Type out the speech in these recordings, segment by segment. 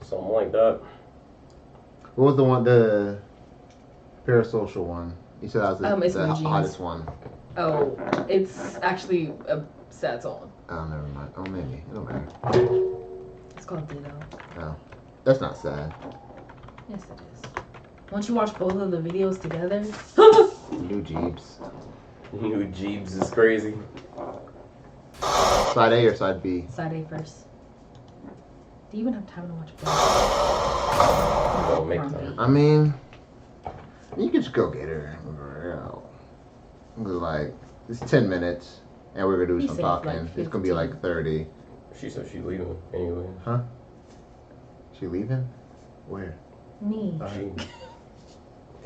Something like that. What was the one, the parasocial one? You said that was It's the New Jeans. hottest one. Oh, it's actually a sad song. Oh, never mind. Oh, maybe. It don't matter. It's called Ditto. Oh, that's not sad. Yes, it is. Once you watch both of the videos together. New Jeeps. New Jeeps is crazy. Side A or side B? Side A first. Do you even have time to watch both? Don't make time. I mean, you can just go get her. Like, it's 10 minutes, and we're gonna do some talking. Like it's gonna be like 30. She said she's leaving anyway. Huh? She leaving? Where? Me.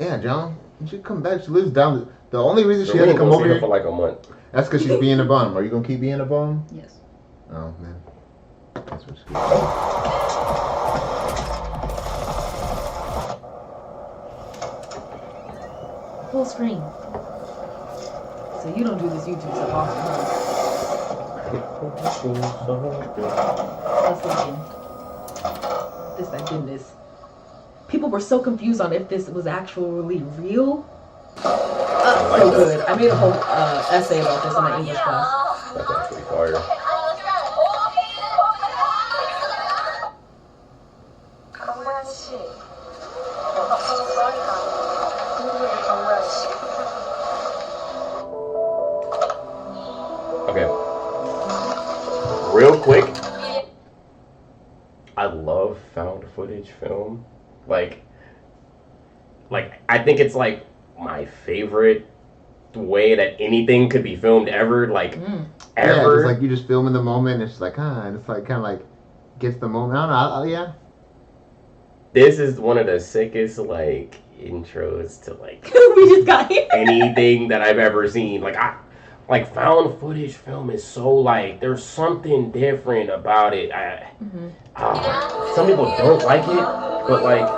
Yeah, John. She should come back. She lives down. The only reason So she had to come over here for like a month. That's because she's being a bum. Are you gonna keep being a bum? Yes. Oh man, that's what she's. Full screen. So you don't do this YouTube stuff often, huh? Let's look in. This, my goodness. People were so confused on if this was actually real. So good. I made a whole essay about this in my English class. That's actually fire. Okay. Real quick, I love found footage film. Like I think it's like my favorite way that anything could be filmed ever. Like ever. Yeah, it's like you just film in the moment. And it's like, and it's like kind of like gets the moment. I don't know. Yeah. This is one of the sickest like intros to like We just got here. anything that I've ever seen. Like found footage film is so like there's something different about it. Some people don't like it, but like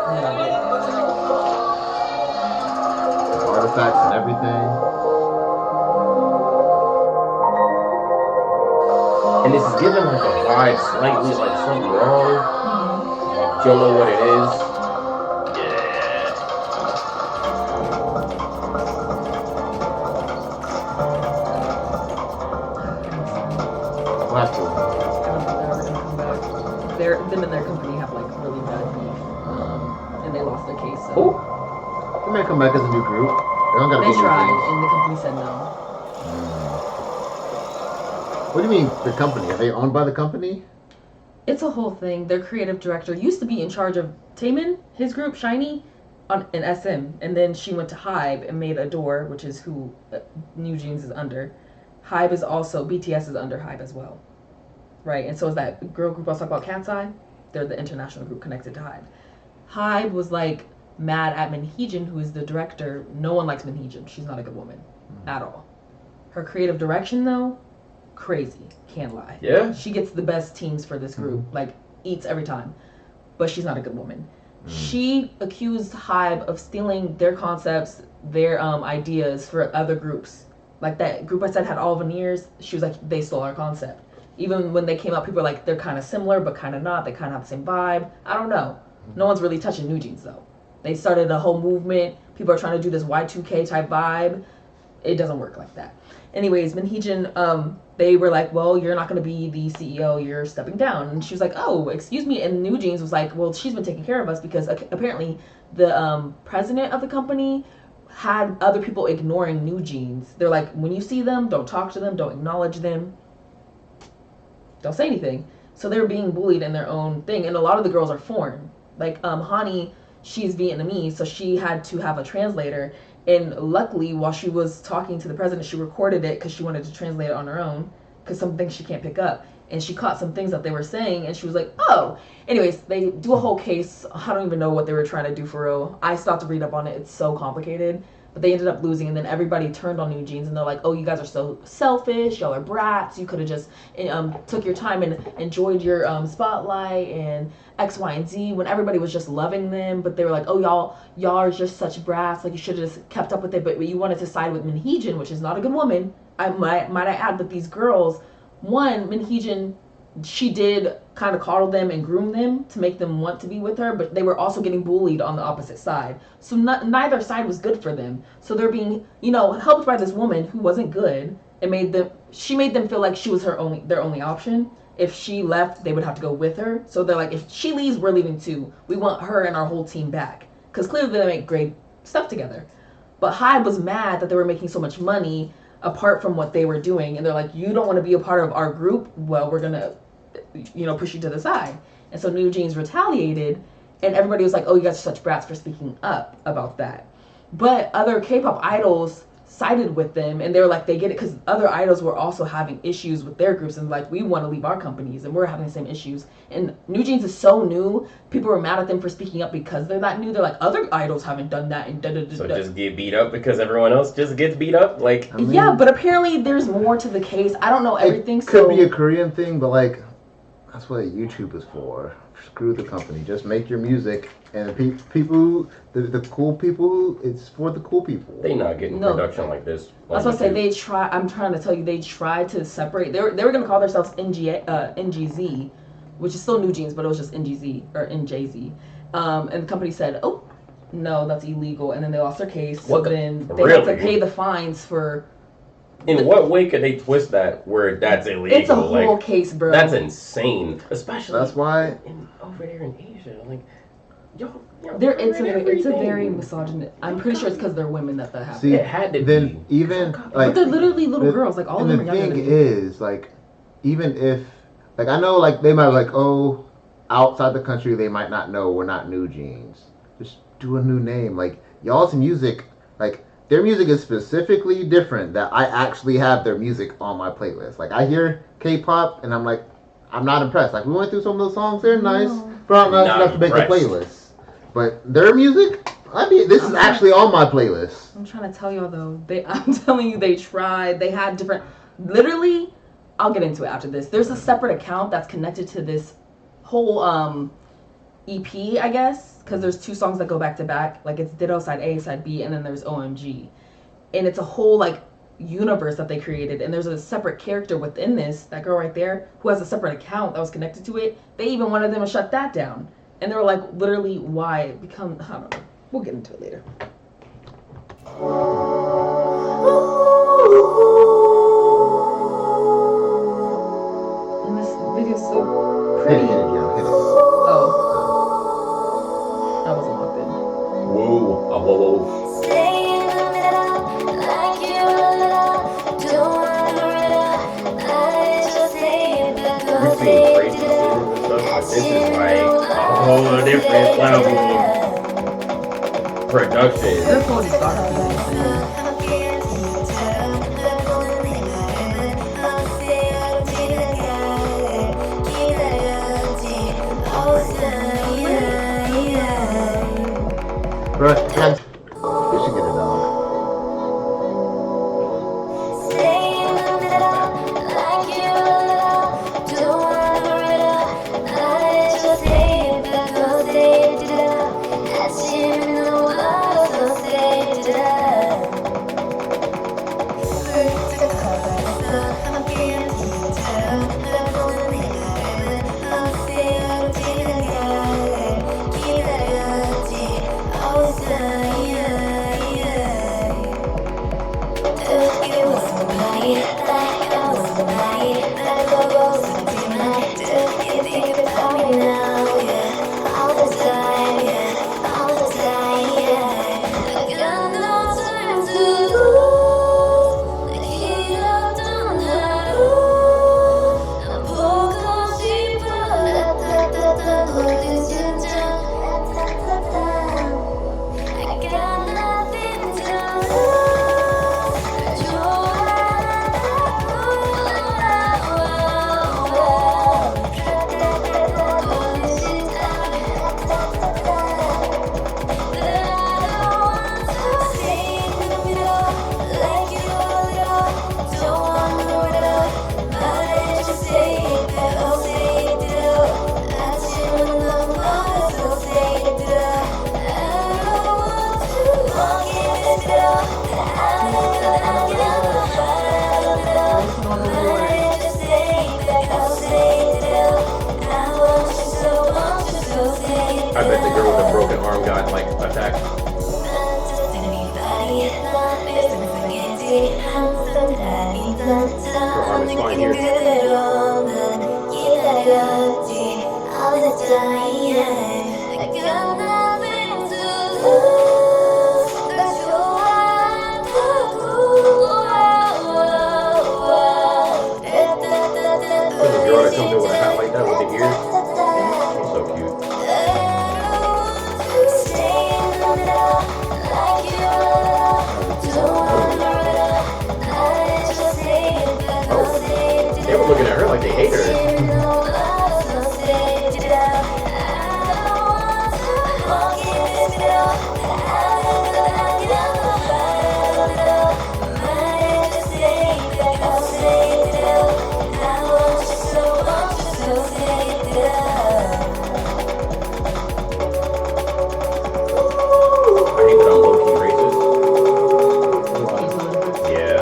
artifacts and everything. And this is giving like a vibe slightly like something wrong. You don't know what it is. Them and their company have like really bad beef, and they lost their case. So They may come back as a new group. They don't gotta they be tried, new and the company said no. What do you mean the company? Are they owned by the company? It's a whole thing. Their creative director used to be in charge of Taemin, his group Shiny, in SM, and then she went to Hybe and made Adore, which is who New Jeans is under. Hybe is also BTS is under Hybe as well. Right, and so is that girl group I was talking about, Cat's Eye. They're the international group connected to Hybe. Hybe was like mad at Minheejin, who is the director. No one likes Minheejin. She's not a good woman at all. Her creative direction, though, crazy. Can't lie. Yeah. She gets the best teams for this group. Like, eats every time. But she's not a good woman. She accused Hybe of stealing their concepts, their ideas for other groups. Like that group I said had all veneers. She was like, they stole our concept. Even when they came out, people were like, they're kind of similar, but kind of not. They kind of have the same vibe. I don't know. No one's really touching New Jeans, though. They started a whole movement. People are trying to do this Y2K type vibe. It doesn't work like that. Anyways, Minheejin, they were like, well, you're not going to be the CEO. You're stepping down. And she was like, oh, excuse me. And New Jeans was like, well, she's been taking care of us because apparently the president of the company had other people ignoring New Jeans. They're like, when you see them, don't talk to them. Don't acknowledge them. Don't say anything. So they're being bullied in their own thing. And a lot of the girls are foreign. Like Hani, she's Vietnamese, so she had to have a translator. And luckily, while she was talking to the president, she recorded it because she wanted to translate it on her own because some things she can't pick up. And she caught some things that they were saying, and she was like, oh. Anyways, they do a whole case. I don't even know what they were trying to do for real. I stopped to read up on it. It's so complicated. But they ended up losing, and then everybody turned on New Jeans, and they're like, oh, you guys are so selfish. Y'all are brats. You could have just took your time and enjoyed your spotlight and X, Y, and Z when everybody was just loving them. But they were like, oh, y'all are just such brats. Like, you should have just kept up with it. But you wanted to side with Minheejin, which is not a good woman. Might I add that these girls, one, Minheejin she did kind of coddle them and groom them to make them want to be with her, but they were also getting bullied on the opposite side. So neither side was good for them. So they're being, helped by this woman who wasn't good and she made them feel like she was their only option. If she left, they would have to go with her. So they're like, if she leaves, we're leaving too. We want her and our whole team back. Because clearly they make great stuff together. But Hyde was mad that they were making so much money apart from what they were doing. And they're like, you don't want to be a part of our group? Well, we're going to, push you to the side. And so New Jeans retaliated. And everybody was like, oh, you guys are such brats for speaking up about that. But other K-pop idols sided with them, and they were like, they get it, because other idols were also having issues with their groups, and like, we want to leave our companies, and we're having the same issues. And New Jeans is so new, people were mad at them for speaking up because they're that new. They're like, other idols haven't done that, and So just get beat up because everyone else just gets beat up? Like, yeah, but apparently there's more to the case. I don't know everything. It could be a Korean thing, but like, that's what YouTube is for. Screw the company. Just make your music, and the people, the cool people, it's for the cool people. They not getting production like this. That's what I say. I'm trying to tell you, they tried to separate. They were going to call themselves NGZ, which is still New Jeans, but it was just NGZ or NJZ. And the company said, "Oh, no, that's illegal," and then they lost their case. Then they had to pay the fines for. In what way could they twist that where that's illegal? It's a whole case, bro. That's insane. Especially that's why over there in Asia, like, it's a very misogynist. I'm pretty sure it's because they're women that happened. See, it had to then be. Even like, but they're literally little girls. Like, all of them are younger than me. And the thing is, like, even if, like, I know, like, they might be like, oh, outside the country they might not know we're not New Jeans. Just do a new name. Like, y'all's music, like, their music is specifically different that I actually have their music on my playlist. Like, I hear K-pop and I'm like, I'm not impressed. Like, we went through some of those songs, they're nice, but I'm not enough to make a playlist. But their music, this is actually on my playlist. I'm trying to tell y'all though, I'm telling you, they tried. They had different, literally, I'll get into it after this. There's a separate account that's connected to this whole EP, I guess. Because there's two songs that go back to back. Like, it's Ditto side A, side B, and then there's OMG. And it's a whole, like, universe that they created. And there's a separate character within this, that girl right there, who has a separate account that was connected to it. They even wanted them to shut that down. And they were like, literally, why? I don't know. We'll get into it later. And this video's so pretty. Hit it. Oh. That wasn't locked in. Whoa. Stay in the middle, like you don't want to riddle. I just say because We've seen crazy scenes and stuff, but this is like a whole different level of production. Their phone is dark. Right, we should get it done. Yeah. line here. There's a girl that comes in with a hat like that with the ears. She's so cute. They were looking at her like they hate her. I hate that I'm low-key racist. Yeah.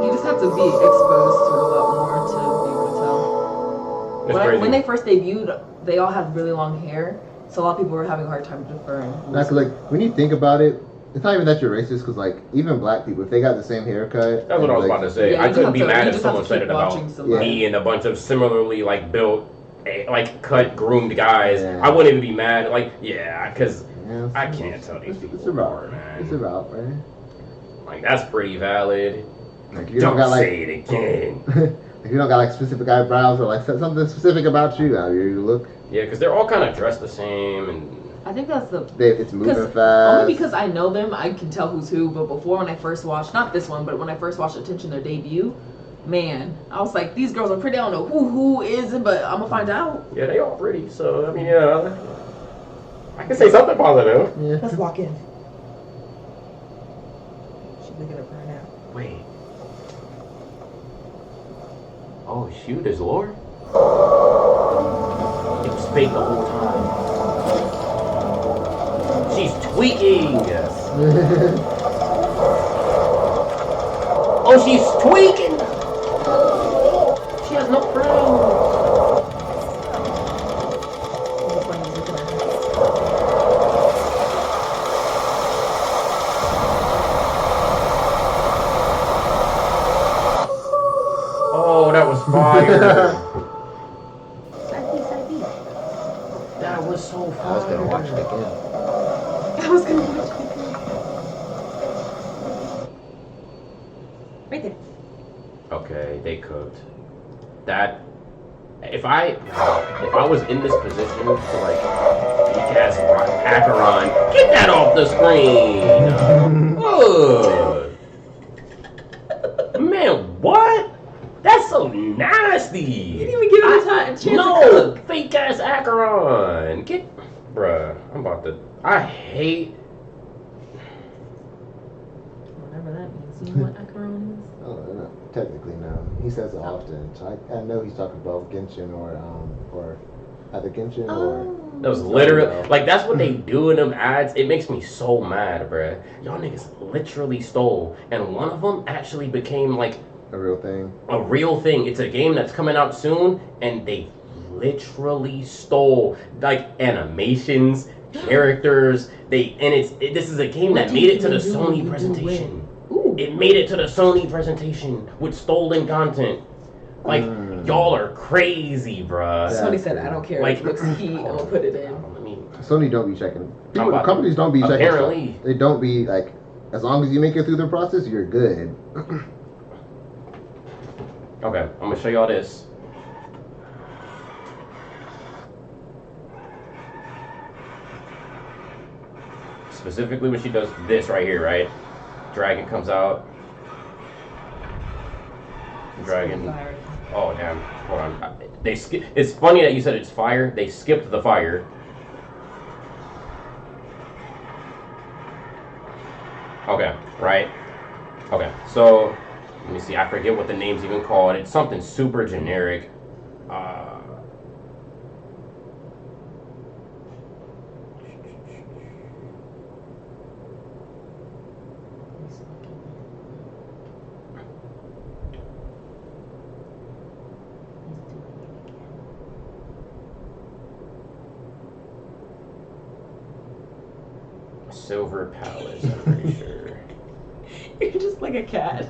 You just have to be exposed to a lot more to be able to tell. It's crazy. When they first debuted, they all had really long hair, so a lot of people were having a hard time deferring. That's like when you think about it, it's not even that you're racist because like even black people, if they got the same haircut, That's what I was about to say. Yeah, I you couldn't just be have to- mad you if just have someone to said keep it about watching somebody. me and a bunch of similarly like built, like cut, groomed guys. Yeah. I wouldn't even be mad. Like, yeah, because Yeah, I can't tell these it's people about, apart, man. It's about, man. Like, that's pretty valid. Like you Don't don't got like say it again. if you don't got like specific eyebrows or like something specific about you, how you look, Yeah, because they're all kind of dressed the same, and I think that's the it's moving Because fast. only because I know them, I can tell who's who. But before, when I first watched, not this one, but when I first watched Attention, their debut, man, I was like, these girls are pretty. I don't know who is it, but I'm gonna find out. yeah, they all pretty. So I mean, yeah, I can say something positive. Yeah. Let's walk in. She's looking at burn out. Wait. Oh shoot, is Lord? It was fake the whole time. She's tweaking. Oh, she's tweaking. She has no friends. Oh, that was fire. That was so fire. I was gonna watch it again. I was gonna watch it. Right there. Okay, they cooked. That if I was in this position to like cast Acheron, get that off the screen. Ugh. Man, what? That's so nasty. You didn't even give it a chance to No, cook. fake ass Acheron. Bruh, I'm about to. I hate. Whatever that means. You know what macaron is? Oh, no, technically no. He says it often. So I know he's talking about Genshin or either Genshin or. That was literally like that's what they do in them ads. It makes me so mad, bruh. Y'all niggas literally stole, and one of them actually became like A real thing. a real thing. It's a game that's coming out soon, and they literally stole like animations, characters. This is a game What that do made you it to the even do when Sony you do presentation. Ooh. It made it to the Sony presentation with stolen content. Like y'all are crazy, bruh. Yeah. Somebody said, I don't care. Like- It looks heat. I'm gonna put it in. Let me. Sony don't be checking. People, about- companies don't be checking. Apparently. Stuff. They don't be like. As long as you make it through the process, you're good. Okay, I'm gonna show y'all this. Specifically when she does this right here, right? Dragon comes out. Dragon. Oh damn! Hold on. They skip. It's funny that you said it's fire. They skipped the fire. Okay, right? Okay, so let me see. I forget what the name's even called. It's something super generic. Silver Palace, I'm pretty sure. You're just like a cat.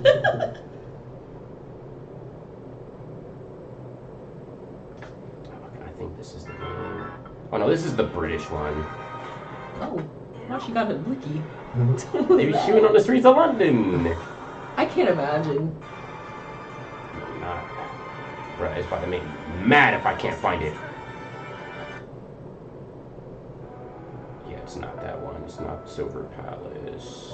this is the name. Oh no, this is the British one. Oh, now she got a blicky. They be shooting on the streets of London. I can't imagine. No, not. Bruh, it's about to make me mad if I can't find it. Yeah, it's not that one. It's not Silver Palace.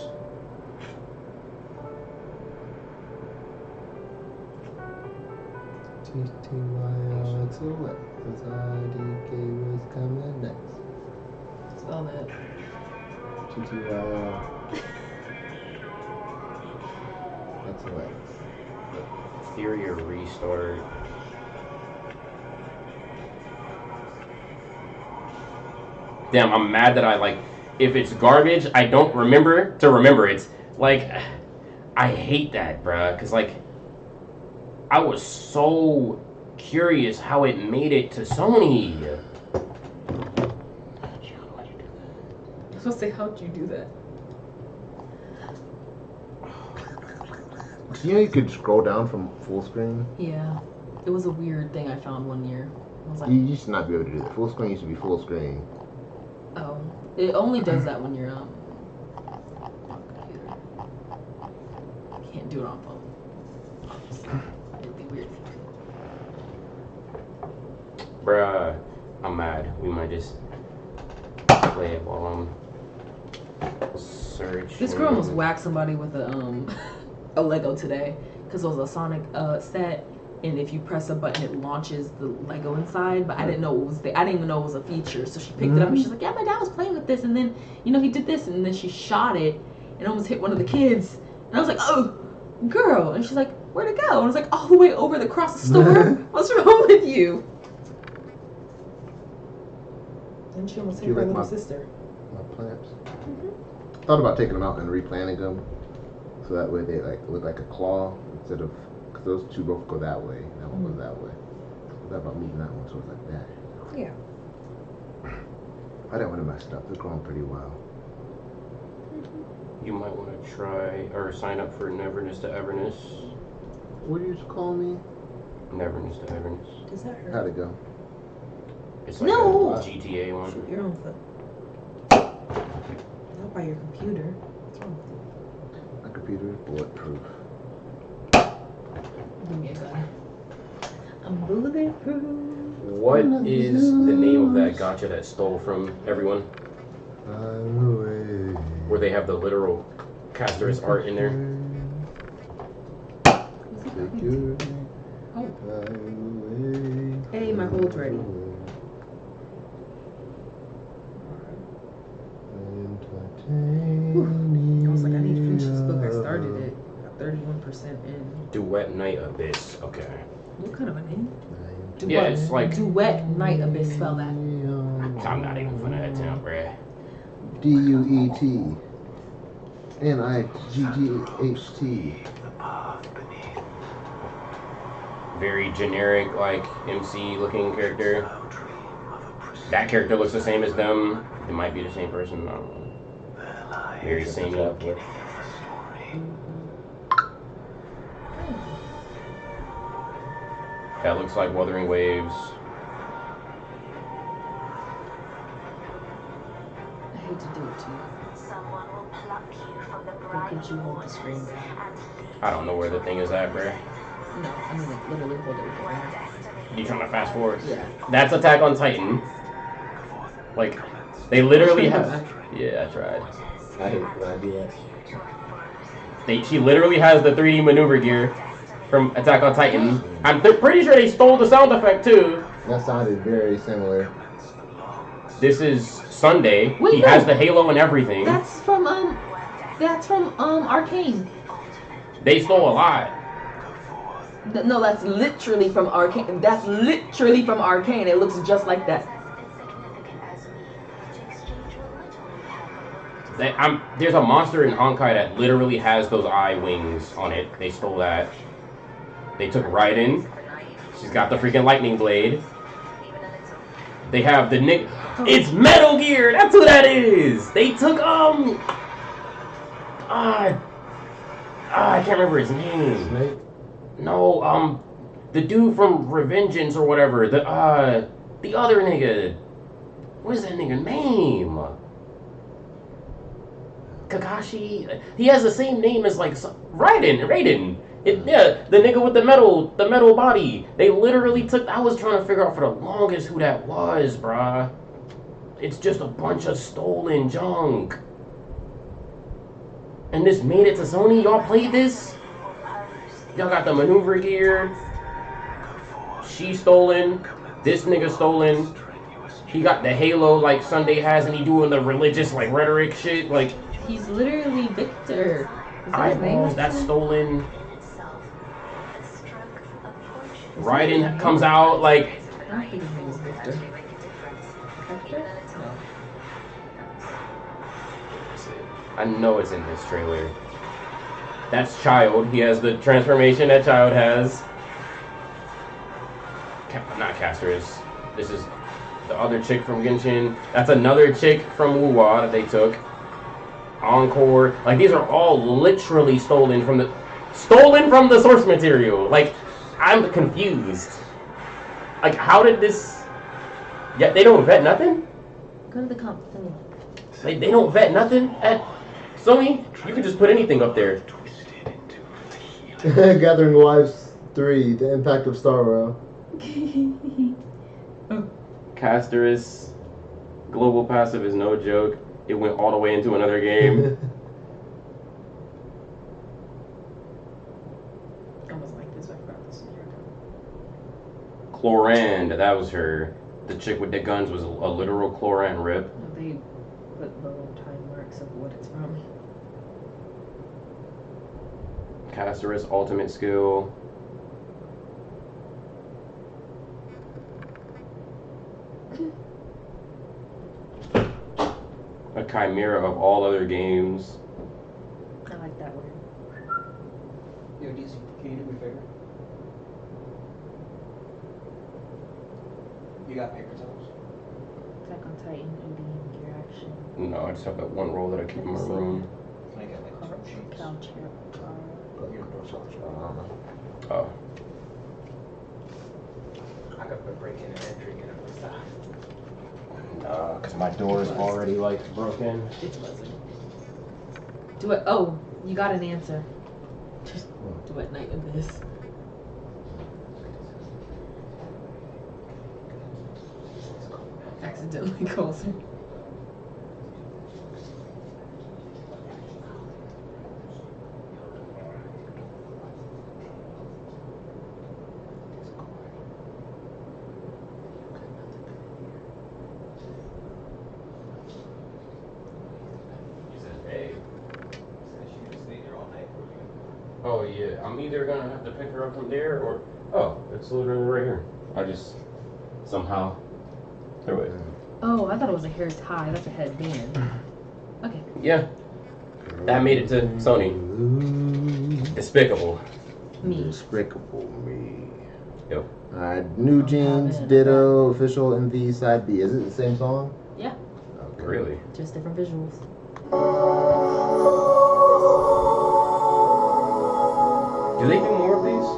TTYL, it's a what? IDK was coming next. Spell that. TTYL. That's what? Theory or restart. Damn, I'm mad that I like. If it's garbage, I don't remember to remember it. Like, I hate that, bruh. Cause like, I was so curious how it made it to Sony. I was supposed to say, how'd you do that? You know you could scroll down from full screen? Yeah, it was a weird thing I found one year. I was like, You used to not be able to do that. Full screen used to be full screen. oh, it only does that when you're on computer. You can't do it on phone. Obviously, it'd be weird. Bruh, I'm mad. We might just play it while I'm searching. This girl almost whacked somebody with a Lego today because it was a Sonic set, and if you press a button, it launches the Lego inside. But I didn't know it was there. I didn't even know it was a feature. So she picked it up and she's like, "Yeah, my dad was playing with this, and then he did this, and then she shot it and almost hit one of the kids." And I was like, "Oh, girl!" And she's like, "Where'd it go?" And I was like, "All the way over across the store. What's wrong with you?" And she almost hit You her like little my- sister. My plants. Thought about taking them out and replanting them, so that way they like look like a claw instead of, because those two both go that way, and that one goes that way. Thought about moving that one so it's like that. Yeah. I didn't want to mess it up. They're growing pretty well. You might want to try or sign up for Neverness to Everness. What do you used to call me? Neverness to Everness. Does that hurt? How'd it go? It's like No. a GTA one. Shoot your own foot. Not by your computer. What's wrong with you? My computer is bulletproof. Give me a gun. I'm bulletproof. What is the name of that gacha that stole from everyone? Where they have the literal Castor's art in there? Oh. Hey, my hold's ready. I was like, I need to finish this book. I started it. Got 31% in. Duet Night Abyss. Okay. What kind of a name? Duet. Yeah, it's like Duet Night Abyss. Spell that. I'm not even gonna attempt, bruh. DUETNIGGHT. Very generic, like MC looking character. That character looks the same as them. It might be the same person. I don't know. Very same. That looks like Wuthering Waves. I hate to do it to you. Someone will pluck you from the But bright could you hold the screen waters down? and lead I don't know where the thing is at, bruh. No, I mean like literally hold it with your hand. You trying to fast forward? Yeah. That's Attack on Titan. Like, they literally have. Yeah, I tried. I hate when I do that. She literally has the 3D maneuver gear from Attack on Titan. I'm pretty sure they stole the sound effect too. That sounded very similar. This is Sunday. Wait, He no. has the halo and everything. That's from Arcane. They stole a lot. No, that's literally from Arcane. That's literally from Arcane. It looks just like that. There's a monster in Honkai that literally has those eye wings on it. They stole that. They took Raiden. She's got the freaking lightning blade. They have the Nick. It's Metal Gear. That's who that is. They took I can't remember his name. Snake? No, the dude from Revengeance or whatever. The other nigga. What is that nigga name? Kakashi. He has the same name as like Raiden. Yeah, the nigga with the metal body. They literally took. I was trying to figure out for the longest who that was, bruh. It's just a bunch of stolen junk. And this made it to Sony. Y'all played this? Y'all got the maneuver gear. She stolen. This nigga stolen. He got the halo like Sunday has, and he doing the religious like rhetoric shit. Like He's literally Victor. Is that his name? eyeballs. That's stolen. Raiden comes out like. I don't think his name is Victor. Victor? No. I know it's in this trailer. That's Child. He has the transformation that Child has. Not Casterus. This is the other chick from Genshin. That's another chick from Wuwa that they took. Encore. Like these are all literally stolen from the source material. Like I'm confused. Like how did this? Yeah, they don't vet nothing. Go to the comp thing. Like they don't vet nothing at Sony. You can just put anything up there. Gathering Wives 3, The Impact of Star Rail. Casterus, global passive is no joke. It went all the way into another game. I was like this. I forgot this was your turn. Chlorand, that was her. The chick with the guns was a literal Chlorand rip. They put little time marks of what it's from. Casterus ultimate skill. A chimera of all other games. I like that word. Yo, DC, can you do me a favor? You got paper towels? Attack on Titan, Indian gear action. No, I just have that one roll that I keep in my room. I got like two sheets. Couch here. You don't know something. Oh. I got to break in and entering in every time. Nah, because my door is already like broken. It's buzzing. Do it. Oh, you got an answer. Just do it night of this. Accidentally calls her. Oh yeah, I'm either gonna have to pick her up from there or it's literally right here. I just somehow threw it. Oh, I thought it was a hair tie. That's a headband. Okay. Yeah, that made it to Sony. Despicable. Me. Despicable me. Yo. Alright, New Jeans, Ditto, official MV side B. Is it the same song? Yeah. Okay. Really? Just different visuals. Do they do more of these?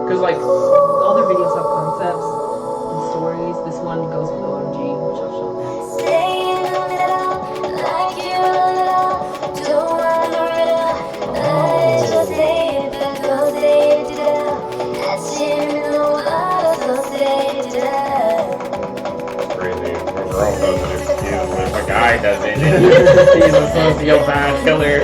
Cause like All their videos have concepts and stories. This one goes with OMG, which I'll show. Saying a little, like you a little, don't wanna riddle. I just say it because they did it. I seem to know how to say it. crazy. When a girl does it, it's cute. But if a guy does it, he's a sociopath killer.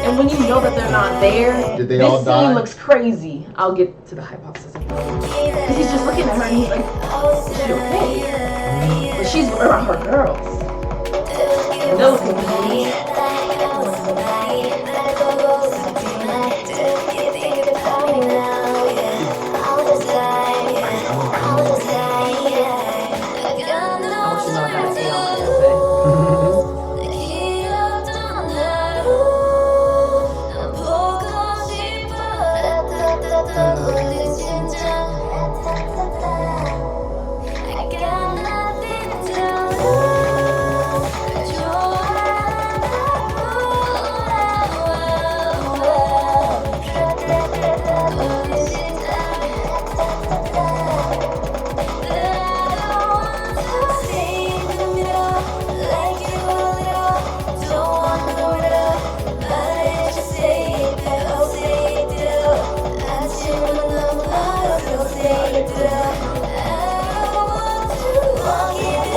And when you know that they're not there, Did they this all scene die? looks crazy. I'll get to the hypothesis of because he's just looking at her and he's like, is she okay? But she's around her girls. And those can be I wish you know I got an A on my essay.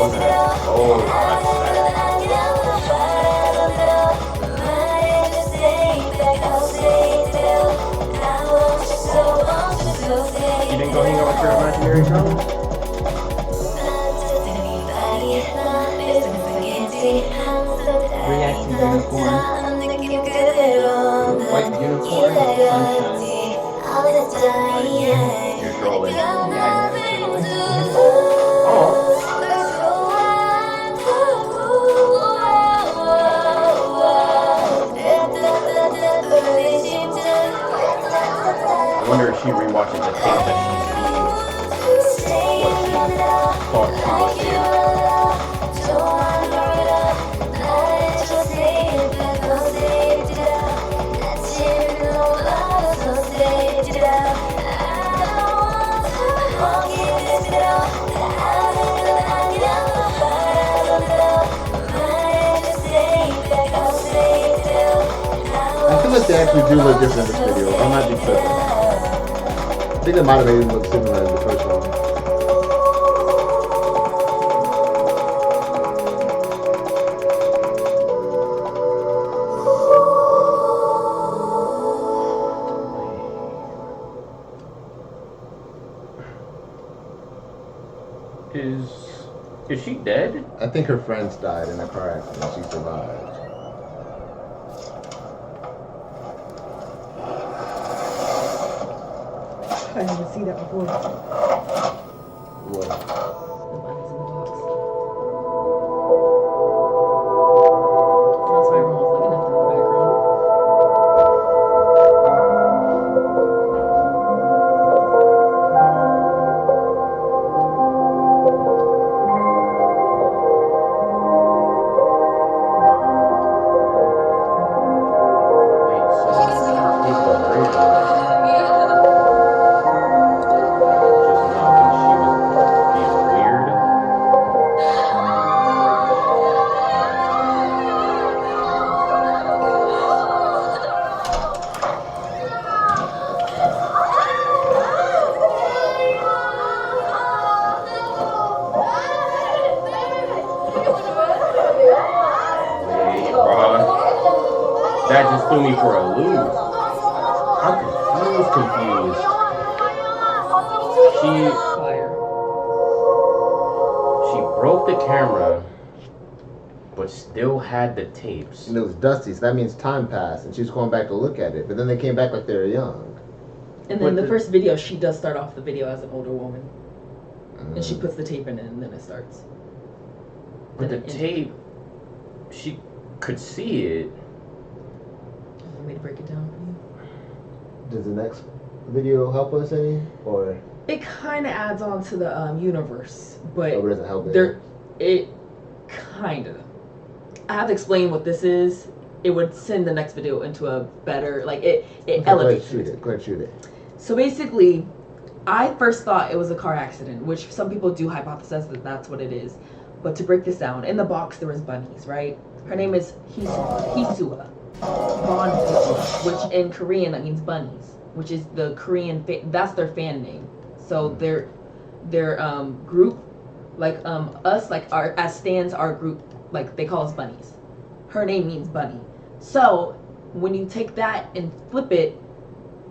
You didn't go hang out with your imaginary child? Reacting unicorn. White unicorn. Sunshine. You're trolling. I wonder if she rewatches the tape that she sees what she thought she was seeing. I feel like they actually do look different in this video. I'm not just tripping. I think they might have made them look similar as the first one. Is she dead? I think her friends died in a car accident. She survived. I didn't see that before. What? The bunnies in the box. That's why everyone was looking at them in the background. Wait, so people are real. Just not when she was being weird. Wait, bruh. That just threw me for a loop. I'm confused. Fire. She broke the camera, but still had the tapes. And it was dusty, so that means time passed, and she was going back to look at it. But then they came back like they were young. And then the first video, she does start off the video as an older woman. And she puts the tape in it, and then it starts. But the Then it tape, she could see it. Want me to break it down for you? Does the next video help us any, or It kind of adds on to the universe, but or does it help? it kind of. I have to explain what this is. It would send the next video into a better, like it elevates Go ahead, shoot it. Go ahead, shoot it. So basically, I first thought it was a car accident, which some people do hypothesize that that's what it is. But to break this down, in the box there was bunnies, right? Her name is Hisua Von Hisua, which in Korean that means bunnies, which is the Korean that's their fan name. So their group, like us, like our as stands our group, like they call us bunnies. Her name means bunny. So when you take that and flip it,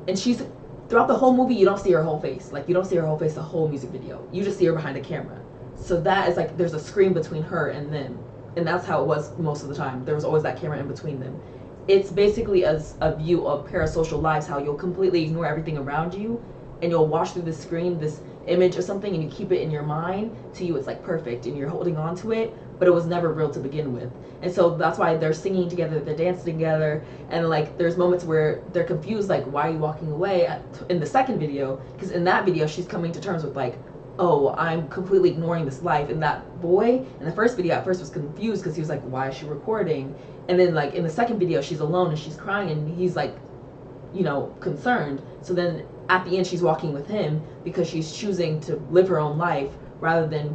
and she's throughout the whole movie, you don't see her whole face. Like you don't see her whole face the whole music video. You just see her behind the camera. So that is like there's a screen between her and them, and that's how it was most of the time. There was always that camera in between them. It's basically as a view of parasocial lives, how you'll completely ignore everything around you, and you'll watch through the screen this image of something, and you keep it in your mind. To you, it's like perfect, and you're holding on to it, but it was never real to begin with. And so that's why they're singing together, they're dancing together, and like there's moments where they're confused, like why are you walking away? In the second video, because in that video she's coming to terms with like, oh, I'm completely ignoring this life. And that boy in the first video at first was confused because he was like, why is she recording? And then like in the second video she's alone and she's crying and he's like, you know, concerned. So then at the end she's walking with him because she's choosing to live her own life rather than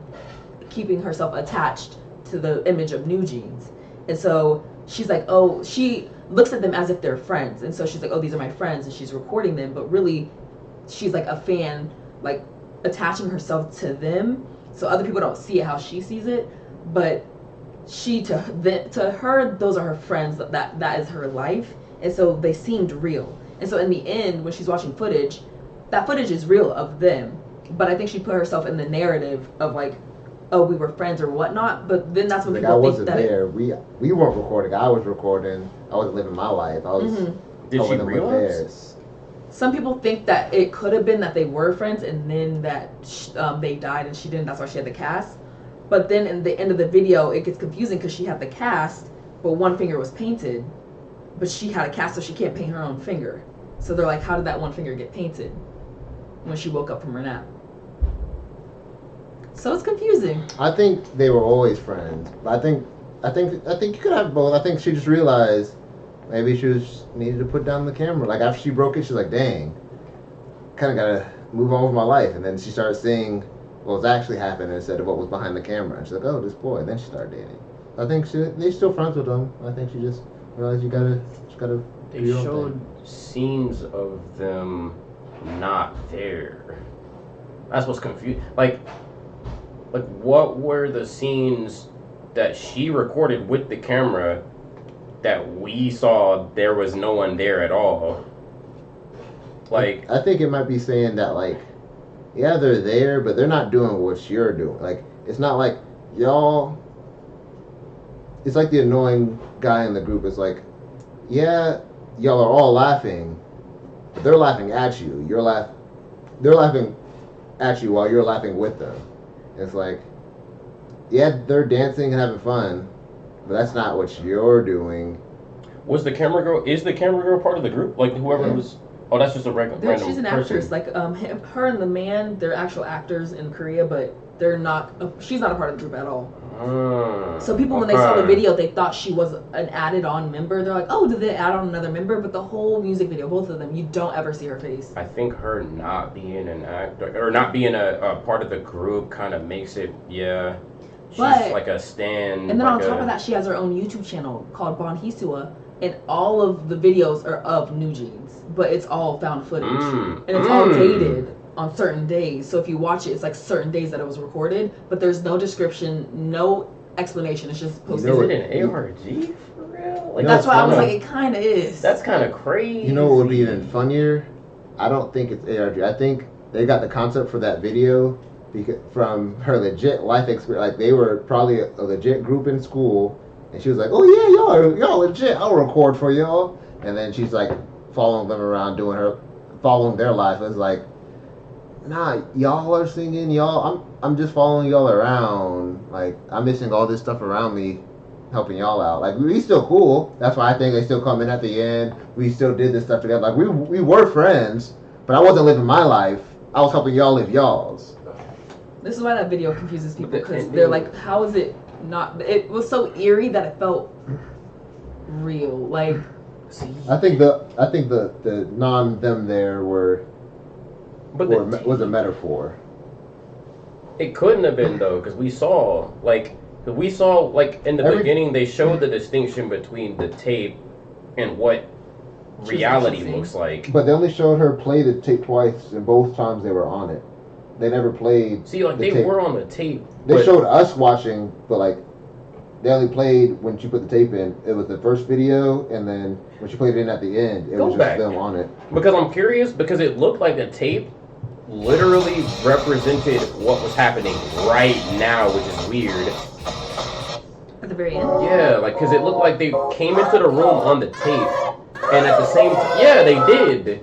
keeping herself attached to the image of New Jeans. And so she's like, oh, she looks at them as if they're friends. And so she's like, oh, these are my friends, and she's recording them, but really she's like a fan, like attaching herself to them so other people don't see it how she sees it, but to her, those are her friends. That is her life, and so they seemed real. And so in the end, when she's watching footage, that footage is real of them. But I think she put herself in the narrative of like, oh, we were friends or whatnot. But then that's when Like, people I think wasn't that there. We weren't recording. I was recording. I wasn't living my life. I was. Did she helping them with realize? theirs. some people think that it could have been that they were friends and then that they died and she didn't. That's why she had the cast. But then in the end of the video, it gets confusing because she had the cast, but one finger was painted, but she had a cast, so she can't paint her own finger. So they're like, how did that one finger get painted when she woke up from her nap? So it's confusing. I think they were always friends. I think you could have both. I think she just realized maybe she needed to put down the camera. Like after she broke it, she's like, dang, kind of gotta move on with my life. And then she started seeing what was actually happening instead of what was behind the camera. And she's like, oh, this boy. And then she started dating. I think they're still friends with him. I think she just realized you gotta They do your own showed thing. scenes of them not there. That's what's confusing. Like what were the scenes that she recorded with the camera that we saw there was no one there at all? Like, I think it might be saying that, like, yeah, they're there, but they're not doing what you're doing. Like, it's not like y'all. It's like the annoying guy in the group is like, yeah, y'all are all laughing, but they're laughing at you. They're laughing at you while you're laughing with them. It's like, yeah, they're dancing and having fun, but that's not what you're doing. is the camera girl part of the group? Like, whoever was... Oh, that's just a random She's an person. actress. Like her and the man, they're actual actors in Korea, but they're not. She's not a part of the group at all. So people, when they saw the video, they thought she was an added-on member. They're like, "Oh, did they add on another member?" But the whole music video, both of them, you don't ever see her face. I think her not being an actor or not being a part of the group kind of makes it, yeah. She's But- like a stand. And then like on top of that, she has her own YouTube channel called Bon Hisua, and all of the videos are of New Jeans, but it's all found footage, and it's all dated on certain days. So if you watch it, it's like certain days that it was recorded, but there's no description, no explanation. It's just posted. Is it an ARG for real? Like, That's why I was kinda- like, it kind of is. That's kind of crazy. You know what would be even funnier? I don't think it's ARG. I think they got the concept for that video from her legit life experience. Like, they were probably a legit group in school, and she was like, "Oh yeah, y'all legit. I'll record for y'all." And then she's like following them around, following their life. It's like, nah, y'all are singing, y'all. I'm just following y'all around. Like, I'm missing all this stuff around me, helping y'all out. Like, we still cool. That's why I think they still come in at the end. We still did this stuff together. Like, we were friends, but I wasn't living my life. I was helping y'all live y'all's. This is why that video confuses people, The because ending- they're like, how is it not? It was so eerie that it felt real. Like, I think the non them there was a metaphor. It couldn't have been though, because we saw in the beginning they showed the distinction between the tape and what reality looks like. But they only showed her play the tape twice, and both times they were on it. They never played. See, like, they tape. were on the tape. They but showed us watching, but like they only played when she put the tape in. It was the first video, and then when she played it in at the end, it Go was just back. them on it. Because I'm curious, because it looked like the tape literally represented what was happening right now, which is weird. at the very end. Yeah, like, because it looked like they came into the room on the tape, and at the same time, yeah, they did.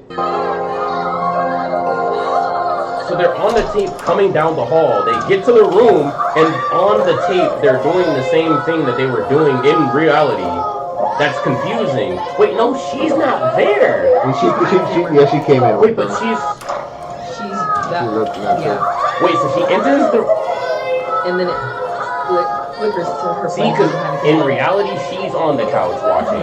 So they're on the tape coming down the hall. They get to the room, and on the tape, they're doing the same thing that they were doing in reality. That's confusing. Wait, no, she's not there. And she came in. Wait, with but them. She's that. She looked natural. Yeah. Wait, so she enters the... And then it flickers to her. See, friend because behind the in camera. reality, she's on the couch watching.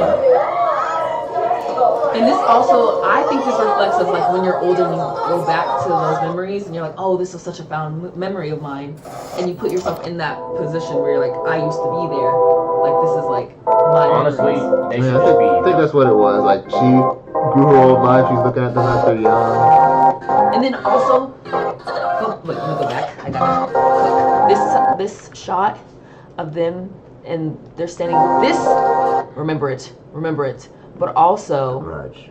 And this also, I think this reflects of like when you're older and you go back to those memories and you're like, oh, this was such a fond memory of mine. And you put yourself in that position where you're like, I used to be there. Like, this is like my Honestly, memories. they Yeah, should I think be... that's what it was. Like, she grew her whole life. She's looking at them as they're young. And then also, oh, wait, let me go back. I gotta click. this shot of them and they're standing this. Remember it. But also, Grudge.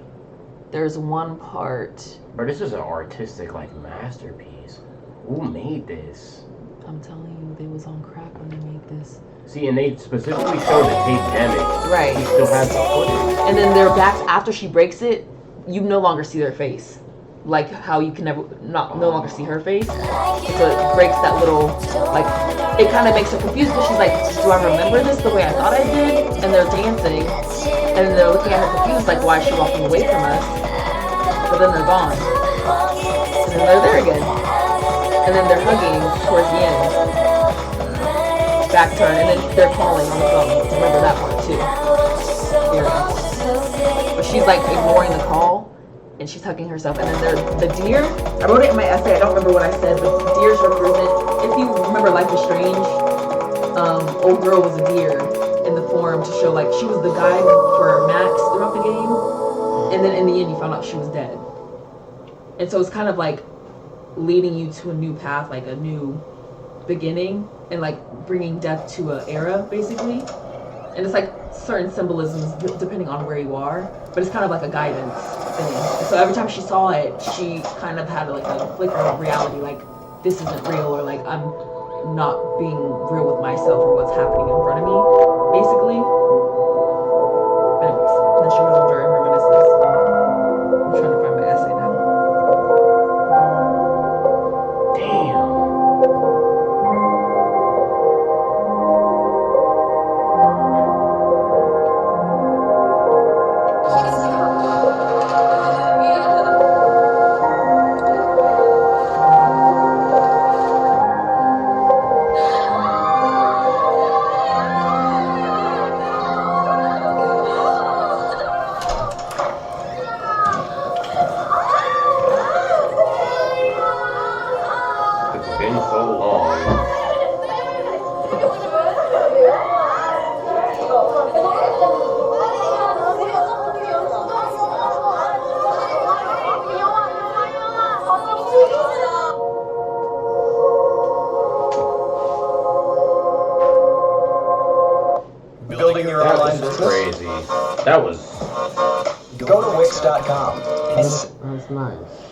there's one part. But this is an artistic like masterpiece. Who made this? I'm telling you, they was on crack when they made this. See, and they specifically show the tape damage. Right. He still has the footage. And then their backs after she breaks it, you no longer see their face. Like how you can no longer see her face. So it breaks that little, like, it kind of makes her confused because she's like, do I remember this the way I thought I did? And they're dancing, and they're looking at her confused, like, why is she walking away from us? But then they're gone. And then they're there again. And then they're hugging towards the end. Back turn, and then they're calling on the phone. Remember that part too. Yeah. But she's like ignoring the call, and she's hugging herself. And then the deer. I wrote it in my essay. I don't remember what I said, but deers represent. If you remember Life is Strange, old girl was a deer in the form to show like she was the guide for Max throughout the game, and then in the end you found out she was dead. And so it's kind of like leading you to a new path, like a new beginning, and like bringing death to an era basically. And it's like certain symbolisms depending on where you are, but it's kind of like a guidance thing. And so every time she saw it, she kind of had like a flicker of reality, like this isn't real, or like I'm not being real with myself or what's happening in front of me, basically. Anyways, then she was over and reminisces. I'm trying to find my essay now. Damn. It's been so long. Building your That online was business? crazy. That was Go to Wix.com. That's nice.